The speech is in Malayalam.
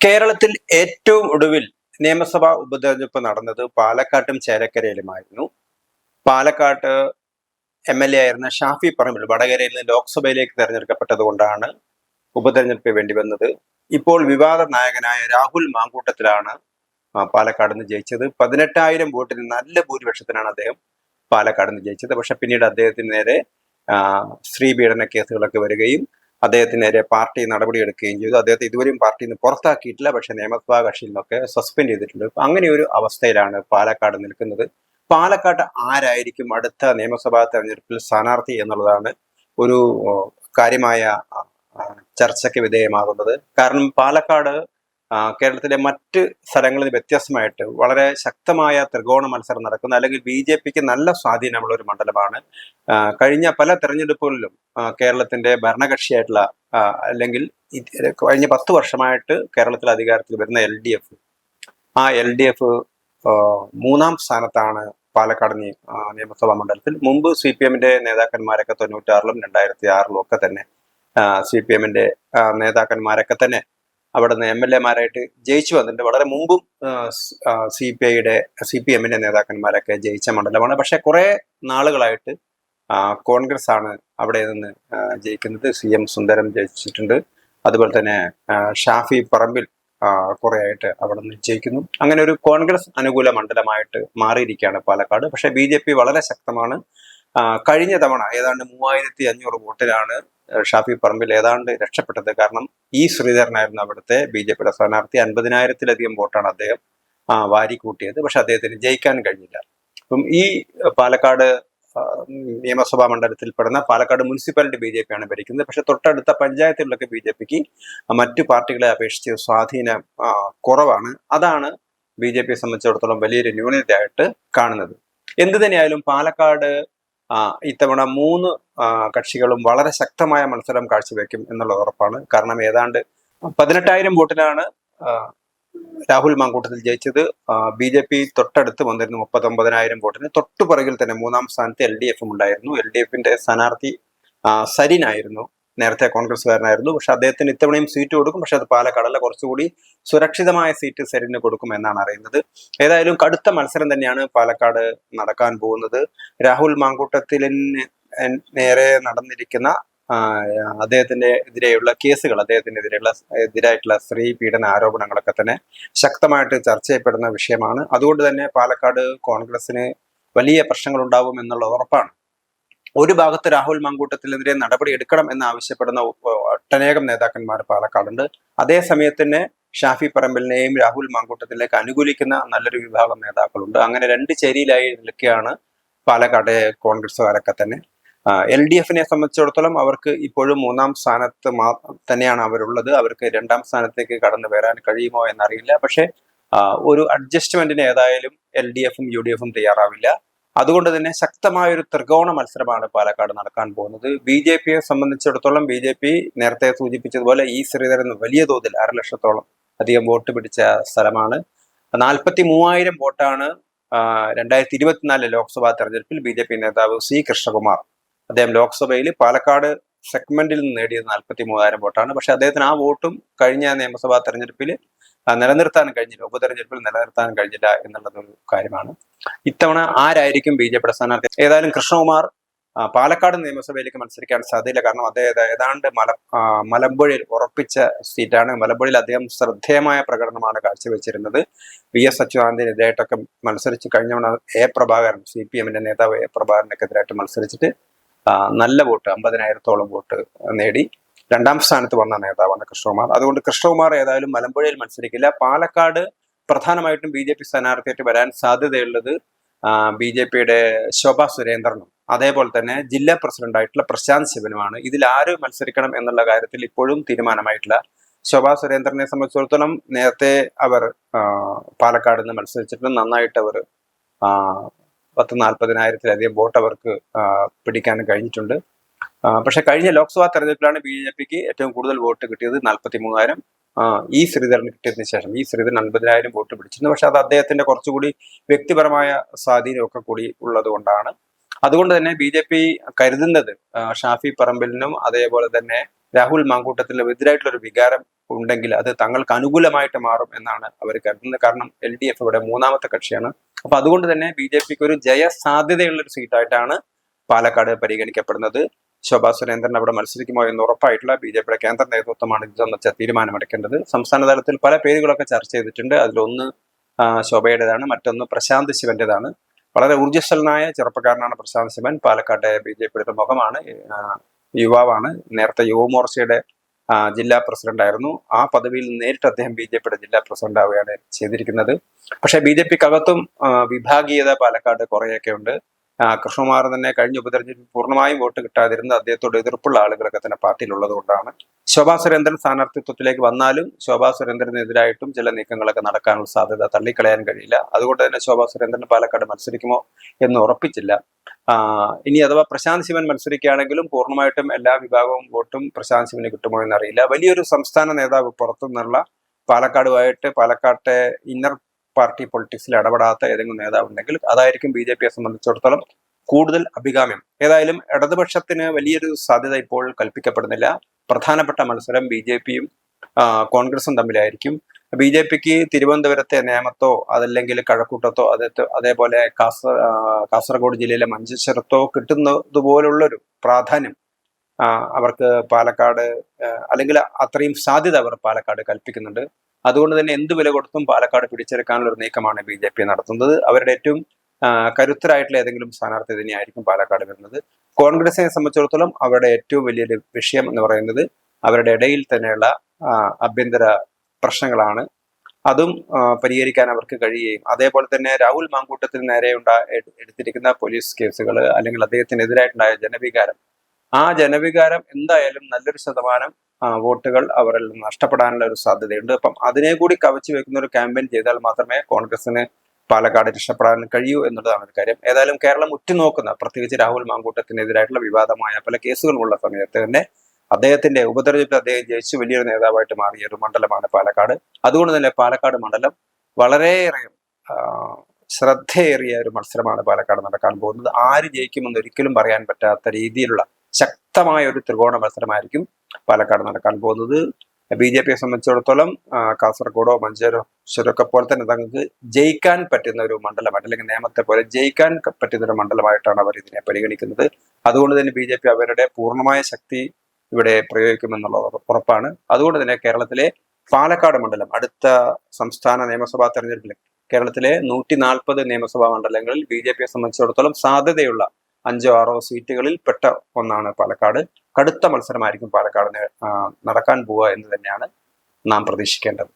കേരളത്തിൽ ഏറ്റവും ഒടുവിൽ നിയമസഭാ ഉപതെരഞ്ഞെടുപ്പ് നടന്നത് പാലക്കാട്ടും ചേലക്കരയിലുമായിരുന്നു. പാലക്കാട്ട് MLA ആയിരുന്ന ഷാഫി പറമ്പിൽ വടകരയിൽ നിന്ന് ലോക്സഭയിലേക്ക് തെരഞ്ഞെടുക്കപ്പെട്ടത് കൊണ്ടാണ് ഉപതെരഞ്ഞെടുപ്പ് വേണ്ടി വന്നത്. ഇപ്പോൾ വിവാദ നായകനായ രാഹുൽ മാങ്കൂട്ടത്തിലാണ് പാലക്കാട് നിന്ന് ജയിച്ചത്. 18,000 വോട്ടിന് നല്ല ഭൂരിപക്ഷത്തിനാണ് അദ്ദേഹം പാലക്കാട് നിന്ന് ജയിച്ചത്. പക്ഷെ പിന്നീട് അദ്ദേഹത്തിന് നേരെ സ്ത്രീ പീഡന കേസുകളൊക്കെ വരികയും അദ്ദേഹത്തിനെതിരെ പാർട്ടി നടപടിയെടുക്കുകയും ചെയ്തു. അദ്ദേഹത്തെ ഇതുവരെയും പാർട്ടിയിൽ നിന്ന് പുറത്താക്കിയിട്ടില്ല, പക്ഷെ നിയമസഭാ കക്ഷിയിൽ നിന്നൊക്കെ സസ്പെൻഡ് ചെയ്തിട്ടുണ്ട്. അങ്ങനെ ഒരു അവസ്ഥയിലാണ് പാലക്കാട് നിൽക്കുന്നത്. പാലക്കാട് ആരായിരിക്കും അടുത്ത നിയമസഭാ തെരഞ്ഞെടുപ്പിൽ സ്ഥാനാർത്ഥി എന്നുള്ളതാണ് ഒരു കാര്യമായ ചർച്ചയ്ക്ക് വിധേയമാകുന്നത്. കാരണം പാലക്കാട് കേരളത്തിലെ മറ്റ് സ്ഥലങ്ങളിൽ വ്യത്യസ്തമായിട്ട് വളരെ ശക്തമായ ത്രികോണ മത്സരം നടക്കുന്ന, അല്ലെങ്കിൽ BJPക്ക് നല്ല സ്വാധീനമുള്ള ഒരു മണ്ഡലമാണ്. കഴിഞ്ഞ പല തെരഞ്ഞെടുപ്പുകളിലും കേരളത്തിന്റെ ഭരണകക്ഷിയായിട്ടുള്ള അല്ലെങ്കിൽ കഴിഞ്ഞ 10 വർഷമായിട്ട് കേരളത്തിൽ അധികാരത്തിൽ വരുന്ന LDF, ആ LDF 3-ാം സ്ഥാനത്താണ് പാലക്കാട് നിയമസഭാ മണ്ഡലത്തിൽ. മുമ്പ് CPM-ന്റെ നേതാക്കന്മാരൊക്കെ 96-ലും 2006-ലും ഒക്കെ തന്നെ CPM-ന്റെ നേതാക്കന്മാരൊക്കെ തന്നെ അവിടെ നിന്ന് MLA-മാരായിട്ട് ജയിച്ചു വന്നിട്ടുണ്ട്. വളരെ മുമ്പും CPM-ന്റെ നേതാക്കന്മാരൊക്കെ ജയിച്ച മണ്ഡലമാണ്. പക്ഷെ കുറെ നാളുകളായിട്ട് കോൺഗ്രസ് ആണ് അവിടെ നിന്ന് ജയിക്കുന്നത്. CM സുന്ദരം ജയിച്ചിട്ടുണ്ട്. അതുപോലെ തന്നെ ഷാഫി പറമ്പിൽ കുറെ ആയിട്ട് അവിടെ നിന്ന് ജയിക്കുന്നു. അങ്ങനെ ഒരു കോൺഗ്രസ് അനുകൂല മണ്ഡലമായിട്ട് മാറിയിരിക്കുകയാണ് പാലക്കാട്. പക്ഷെ BJP വളരെ ശക്തമാണ്. കഴിഞ്ഞ തവണ ഏതാണ്ട് 3,500 വോട്ടിലാണ് ഷാഫി പറമ്പിൽ ഏതാണ്ട് രക്ഷപ്പെട്ടത്. കാരണം ശ്രീധരനായിരുന്നു അവിടുത്തെ BJPയുടെ സ്ഥാനാർത്ഥി. 50,000-ലധികം വോട്ടാണ് അദ്ദേഹം വാരിക്കൂട്ടിയത്. പക്ഷെ അദ്ദേഹത്തിന് ജയിക്കാൻ കഴിഞ്ഞില്ല. അപ്പം പാലക്കാട് നിയമസഭാ മണ്ഡലത്തിൽപ്പെടുന്ന പാലക്കാട് മുനിസിപ്പാലിറ്റി BJP ആണ് ഭരിക്കുന്നത്. പക്ഷെ തൊട്ടടുത്ത പഞ്ചായത്തുകളിലൊക്കെ BJPക്ക് മറ്റു പാർട്ടികളെ അപേക്ഷിച്ച് സ്വാധീനം കുറവാണ്. അതാണ് BJPയെ സംബന്ധിച്ചിടത്തോളം വലിയൊരു ന്യൂനതയായിട്ട് കാണുന്നത്. എന്തു തന്നെയായാലും പാലക്കാട് ഇത്തവണ 3 കക്ഷികളും വളരെ ശക്തമായ മത്സരം കാഴ്ചവെക്കും എന്നുള്ളത് ഉറപ്പാണ്. കാരണം ഏതാണ്ട് 18,000 വോട്ടിനാണ് രാഹുൽ മാങ്കൂട്ടത്തിൽ ജയിച്ചത്. BJP തൊട്ടടുത്ത് വന്നിരുന്നു 39,000 വോട്ടിന്. തൊട്ടുപുറകിൽ തന്നെ 3-ാം സ്ഥാനത്ത് LDF-ഉം ഉണ്ടായിരുന്നു. LDF-ന്റെ സ്ഥാനാർത്ഥി സരിൻ ആയിരുന്നു. നേരത്തെ കോൺഗ്രസ്സുകാരനായിരുന്നു. പക്ഷെ അദ്ദേഹത്തിന് ഇത്തവണയും സീറ്റ് കൊടുക്കും. പക്ഷെ അത് പാലക്കാടല്ല, കുറച്ചുകൂടി സുരക്ഷിതമായ സീറ്റ് സരിന് കൊടുക്കും എന്നാണ് അറിയുന്നത്. ഏതായാലും കടുത്ത മത്സരം തന്നെയാണ് പാലക്കാട് നടക്കാൻ പോകുന്നത്. രാഹുൽ മാങ്കൂട്ടത്തിന് നേരെ നടന്നിരിക്കുന്ന അദ്ദേഹത്തിന്റെ എതിരെയുള്ള കേസുകൾ, എതിരായിട്ടുള്ള സ്ത്രീ പീഡന ആരോപണങ്ങളൊക്കെ തന്നെ ശക്തമായിട്ട് ചർച്ച ചെയ്യപ്പെടുന്ന വിഷയമാണ്. അതുകൊണ്ട് തന്നെ പാലക്കാട് കോൺഗ്രസിന് വലിയ പ്രശ്നങ്ങൾ ഉണ്ടാവും എന്നുള്ളത് ഉറപ്പാണ്. ഒരു ഭാഗത്ത് രാഹുൽ മാങ്കൂട്ടത്തിനെതിരെ നടപടി എടുക്കണം എന്നാവശ്യപ്പെടുന്ന ഒട്ടനേകം നേതാക്കന്മാർ പാലക്കാടുണ്ട്. അതേ സമയത്ത് തന്നെ ഷാഫി പറമ്പിലിനെയും രാഹുൽ മാങ്കൂട്ടത്തിലേക്ക് അനുകൂലിക്കുന്ന നല്ലൊരു വിഭാഗം നേതാക്കളുണ്ട്. അങ്ങനെ 2 ചേരിയിലായി നിൽക്കുകയാണ് പാലക്കാട്ടെ കോൺഗ്രസ്സുകാരൊക്കെ തന്നെ. LDF-നെ സംബന്ധിച്ചിടത്തോളം അവർക്ക് ഇപ്പോഴും 3-ാം സ്ഥാനത്ത് തന്നെയാണ് അവരുള്ളത്. അവർക്ക് 2-ാം സ്ഥാനത്തേക്ക് കടന്നു വരാൻ കഴിയുമോ എന്നറിയില്ല. പക്ഷെ ഒരു അഡ്ജസ്റ്റ്മെന്റിന് ഏതായാലും LDF-ഉം UDF-ഉം തയ്യാറാവില്ല. അതുകൊണ്ട് തന്നെ ശക്തമായ ഒരു ത്രികോണ മത്സരമാണ് പാലക്കാട് നടക്കാൻ പോകുന്നത്. BJPയെ സംബന്ധിച്ചിടത്തോളം BJP നേരത്തെ സൂചിപ്പിച്ചതുപോലെ ശ്രീധരൻ വലിയ തോതിൽ 6,00,000-ഓളം അധികം വോട്ട് പിടിച്ച സ്ഥലമാണ്. 43,000 വോട്ടാണ് 2024 ലോക്സഭാ തെരഞ്ഞെടുപ്പിൽ BJP നേതാവ് C കൃഷ്ണകുമാർ അദ്ദേഹം ലോക്സഭയിൽ പാലക്കാട് സെഗ്മെന്റിൽ നിന്ന് നേടിയത് 43,000 വോട്ടാണ്. പക്ഷെ അദ്ദേഹത്തിന് ആ വോട്ടും കഴിഞ്ഞ നിയമസഭാ തെരഞ്ഞെടുപ്പിൽ നിലനിർത്താൻ കഴിഞ്ഞില്ല, ഉപതെരഞ്ഞെടുപ്പിൽ നിലനിർത്താൻ കഴിഞ്ഞില്ല എന്നുള്ളതൊരു കാര്യമാണ്. ഇത്തവണ ആരായിരിക്കും BJPയുടെ സ്ഥാനാർത്ഥി? ഏതായാലും കൃഷ്ണകുമാർ പാലക്കാട് നിയമസഭയിലേക്ക് മത്സരിക്കാൻ സാധ്യതയില്ല. കാരണം അദ്ദേഹം ഏതാണ്ട് മലമ്പുഴയിൽ ഉറപ്പിച്ച സീറ്റാണ്. മലമ്പുഴയിൽ അദ്ദേഹം ശ്രദ്ധേയമായ പ്രകടനമാണ് കാഴ്ചവെച്ചിരുന്നത്. VS അച്യുതാനന്ദനെതിരായിട്ടൊക്കെ മത്സരിച്ച് കഴിഞ്ഞവണ പ്രഭാകരൻ, CPM-ന്റെ നേതാവ് പ്രഭാകരനൊക്കെ എതിരായിട്ട് മത്സരിച്ചിട്ട് നല്ല വോട്ട് 50,000-ഓളം വോട്ട് നേടി 2-ാം സ്ഥാനത്ത് വന്ന നേതാവാണ് കൃഷ്ണകുമാർ. അതുകൊണ്ട് കൃഷ്ണകുമാർ ഏതായാലും മലമ്പുഴയിൽ മത്സരിക്കില്ല. പാലക്കാട് പ്രധാനമായിട്ടും BJP സ്ഥാനാർത്ഥിയായിട്ട് വരാൻ സാധ്യതയുള്ളത് BJPയുടെ ശോഭാ സുരേന്ദ്രനും അതേപോലെ തന്നെ ജില്ലാ പ്രസിഡന്റായിട്ടുള്ള പ്രശാന്ത് ശിവനുമാണ്. ഇതിൽ ആര് മത്സരിക്കണം എന്നുള്ള കാര്യത്തിൽ ഇപ്പോഴും തീരുമാനമായിട്ടില്ല. ശോഭാ സുരേന്ദ്രനെ സംബന്ധിച്ചിടത്തോളം നേരത്തെ അവർ പാലക്കാട് നിന്ന് മത്സരിച്ചിട്ട് നന്നായിട്ട് അവർ 40,000-ലധികം വോട്ട് അവർക്ക് പിടിക്കാൻ കഴിഞ്ഞിട്ടുണ്ട്. പക്ഷെ കഴിഞ്ഞ ലോക്സഭാ തെരഞ്ഞെടുപ്പിലാണ് BJPക്ക് ഏറ്റവും കൂടുതൽ വോട്ട് കിട്ടിയത്, 43,000. ശ്രീധരന് കിട്ടിയതിനു ശേഷം ശ്രീധരൻ 50,000 വോട്ട് പിടിച്ചിരുന്നു. പക്ഷെ അത് അദ്ദേഹത്തിന്റെ കുറച്ചുകൂടി വ്യക്തിപരമായ സ്വാധീനമൊക്കെ കൂടി ഉള്ളത് കൊണ്ടാണ്. അതുകൊണ്ട് തന്നെ BJP കരുതുന്നത് ഷാഫി പറമ്പിലിനും അതേപോലെ തന്നെ രാഹുൽ മാങ്കൂട്ടത്തിനും എതിരായിട്ടുള്ള ഒരു വികാരം ഉണ്ടെങ്കിൽ അത് തങ്ങൾക്ക് അനുകൂലമായിട്ട് മാറും എന്നാണ് അവർ കരുതുന്നത്. കാരണം LDF ഇവിടെ മൂന്നാമത്തെ കക്ഷിയാണ്. അപ്പൊ അതുകൊണ്ട് തന്നെ BJPക്ക് ഒരു ജയ സാധ്യതയുള്ള ഒരു സീറ്റായിട്ടാണ് പാലക്കാട് പരിഗണിക്കപ്പെടുന്നത്. ശോഭാ സുരേന്ദ്രൻ അവിടെ മത്സരിക്കുമോ എന്ന് ഉറപ്പായിട്ടുള്ള BJPയുടെ കേന്ദ്ര നേതൃത്വമാണ് ഇത് സംബന്ധിച്ച തീരുമാനമെടുക്കേണ്ടത്. സംസ്ഥാന തലത്തിൽ പല പേരുകളൊക്കെ ചർച്ച ചെയ്തിട്ടുണ്ട്. അതിലൊന്ന് ശോഭയുടേതാണ്, മറ്റൊന്ന് പ്രശാന്ത് ശിവന്റേതാണ്. വളരെ ഊർജ്ജസ്വലനായ ചെറുപ്പക്കാരനാണ് പ്രശാന്ത് ശിവൻ. പാലക്കാട്ടെ BJPയുടെ മുഖമാണ്, യുവാവാണ്. നേരത്തെ യുവമോർച്ചയുടെ ജില്ലാ പ്രസിഡന്റ് ആയിരുന്നു. ആ പദവിയിൽ നേരിട്ട് അദ്ദേഹം BJPയുടെ ജില്ലാ പ്രസിഡന്റ് ആവുകയാണ് ചെയ്തിരിക്കുന്നത്. പക്ഷേ BJPക്കകത്തും വിഭാഗീയത പാലക്കാട് കുറേയൊക്കെ ഉണ്ട്. കൃഷ്ണകുമാർ തന്നെ കഴിഞ്ഞ ഉപതെരഞ്ഞെടുപ്പിൽ പൂർണ്ണമായും വോട്ട് കിട്ടാതിരുന്നത് അദ്ദേഹത്തോട് എതിർപ്പുള്ള ആളുകളൊക്കെ തന്നെ പാർട്ടിയിലുള്ളത് കൊണ്ടാണ്. ശോഭാ സുരേന്ദ്രൻ സ്ഥാനാർത്ഥിത്വത്തിലേക്ക് വന്നാലും ശോഭാ സുരേന്ദ്രനെതിരായിട്ടും ചില നീക്കങ്ങളൊക്കെ നടക്കാനുള്ള സാധ്യത തള്ളിക്കളയാൻ കഴിയില്ല. അതുകൊണ്ട് തന്നെ ശോഭാ സുരേന്ദ്രൻ പാലക്കാട് മത്സരിക്കുമോ എന്ന് ഉറപ്പിച്ചില്ല. ഇനി അഥവാ പ്രശാന്ത് ശിവൻ മത്സരിക്കുകയാണെങ്കിലും പൂർണ്ണമായിട്ടും എല്ലാ വിഭാഗവും വോട്ടും പ്രശാന്ത് ശിവന് കിട്ടുമോ എന്നറിയില്ല. വലിയൊരു സംസ്ഥാന നേതാവ് പുറത്തുനിന്നുള്ള പാലക്കാട്ടെ ഇന്നർ പാർട്ടി പൊളിറ്റിക്സിൽ ഇടപെടാത്ത ഏതെങ്കിലും നേതാവ് ഉണ്ടെങ്കിൽ അതായിരിക്കും BJPയെ സംബന്ധിച്ചിടത്തോളം കൂടുതൽ അഭികാമ്യം. ഏതായാലും ഇടതുപക്ഷത്തിന് വലിയൊരു സാധ്യത ഇപ്പോൾ കൽപ്പിക്കപ്പെടുന്നില്ല. പ്രധാനപ്പെട്ട മത്സരം BJPയും കോൺഗ്രസും തമ്മിലായിരിക്കും. BJPക്ക് തിരുവനന്തപുരത്തെ നേമത്തോ അതല്ലെങ്കിൽ കഴക്കൂട്ടത്തോ അതേപോലെ കാസർഗോഡ് ജില്ലയിലെ മഞ്ചേശ്വരത്തോ കിട്ടുന്നതുപോലുള്ളൊരു പ്രാധാന്യം അവർക്ക് പാലക്കാട്, അല്ലെങ്കിൽ അത്രയും സാധ്യത അവർ പാലക്കാട് കൽപ്പിക്കുന്നുണ്ട്. അതുകൊണ്ട് തന്നെ എന്ത് വില കൊടുത്തും പാലക്കാട് പിടിച്ചെടുക്കാനുള്ള ഒരു നീക്കമാണ് BJP നടത്തുന്നത്. അവരുടെ ഏറ്റവും കരുത്തരായിട്ടുള്ള ഏതെങ്കിലും സ്ഥാനാർത്ഥി തന്നെയായിരിക്കും പാലക്കാട് വരുന്നത്. കോൺഗ്രസിനെ സംബന്ധിച്ചിടത്തോളം അവരുടെ ഏറ്റവും വലിയൊരു വിഷയം എന്ന് പറയുന്നത് അവരുടെ ഇടയിൽ തന്നെയുള്ള ആഭ്യന്തര പ്രശ്നങ്ങളാണ്. അതും പരിഹരിക്കാൻ അവർക്ക് കഴിയുകയും അതേപോലെ തന്നെ രാഹുൽ മാങ്കൂട്ടത്തിന് നേരെ എടുത്തിരിക്കുന്ന പോലീസ് കേസുകൾ അല്ലെങ്കിൽ അദ്ദേഹത്തിനെതിരായിട്ടുണ്ടായ ആ ജനവികാരം എന്തായാലും നല്ലൊരു ശതമാനം വോട്ടുകൾ അവരിൽ നഷ്ടപ്പെടാനുള്ള ഒരു സാധ്യതയുണ്ട്. അപ്പം അതിനെ കൂടി കവച്ചു വെക്കുന്ന ഒരു ക്യാമ്പയിൻ ചെയ്താൽ മാത്രമേ കോൺഗ്രസിന് പാലക്കാട് രക്ഷപ്പെടാൻ കഴിയൂ എന്നുള്ളതാണ് ഒരു കാര്യം. ഏതായാലും കേരളം ഉറ്റുനോക്കുന്ന, പ്രത്യേകിച്ച് രാഹുൽ മാങ്കൂട്ടത്തിനെതിരായിട്ടുള്ള വിവാദമായ പല കേസുകളുമുള്ള സമയത്ത് തന്നെ അദ്ദേഹത്തിന്റെ ഉപതെരഞ്ഞെടുപ്പിൽ അദ്ദേഹം ജയിച്ച് വലിയൊരു നേതാവായിട്ട് മാറിയ ഒരു മണ്ഡലമാണ് പാലക്കാട്. അതുകൊണ്ട് തന്നെ പാലക്കാട് മണ്ഡലം വളരെയേറെ ശ്രദ്ധയേറിയ ഒരു മത്സരമാണ് പാലക്കാട് നടക്കാൻ പോകുന്നത്. ആര് ജയിക്കുമെന്ന് ഒരിക്കലും പറയാൻ പറ്റാത്ത രീതിയിലുള്ള ശക്തമായ ഒരു ത്രികോണ മത്സരമായിരിക്കും പാലക്കാട് നടക്കാൻ പോകുന്നത്. BJPയെ സംബന്ധിച്ചിടത്തോളം കാസർഗോഡോ മഞ്ചേശ്വരമൊക്കെ പോലെ തന്നെ തങ്ങൾക്ക് ജയിക്കാൻ പറ്റുന്ന ഒരു മണ്ഡലമായിട്ട്, അല്ലെങ്കിൽ നേമത്തെ പോലെ ജയിക്കാൻ പറ്റുന്ന ഒരു മണ്ഡലമായിട്ടാണ് അവർ ഇതിനെ പരിഗണിക്കുന്നത്. അതുകൊണ്ട് തന്നെ BJP അവരുടെ പൂർണ്ണമായ ശക്തി ഇവിടെ പ്രയോഗിക്കുമെന്നുള്ള ഉറപ്പാണ്. അതുകൊണ്ട് തന്നെ കേരളത്തിലെ പാലക്കാട് മണ്ഡലം അടുത്ത സംസ്ഥാന നിയമസഭാ തെരഞ്ഞെടുപ്പിൽ കേരളത്തിലെ 140 നിയമസഭാ മണ്ഡലങ്ങളിൽ BJPയെ സംബന്ധിച്ചിടത്തോളം സാധ്യതയുള്ള 5-6 സീറ്റുകളിൽ പെട്ട ഒന്നാണ് പാലക്കാട്. കടുത്ത മത്സരമായിരിക്കും പാലക്കാട് നടക്കാൻ പോവുക എന്ന് തന്നെയാണ് നാം പ്രതീക്ഷിക്കേണ്ടത്.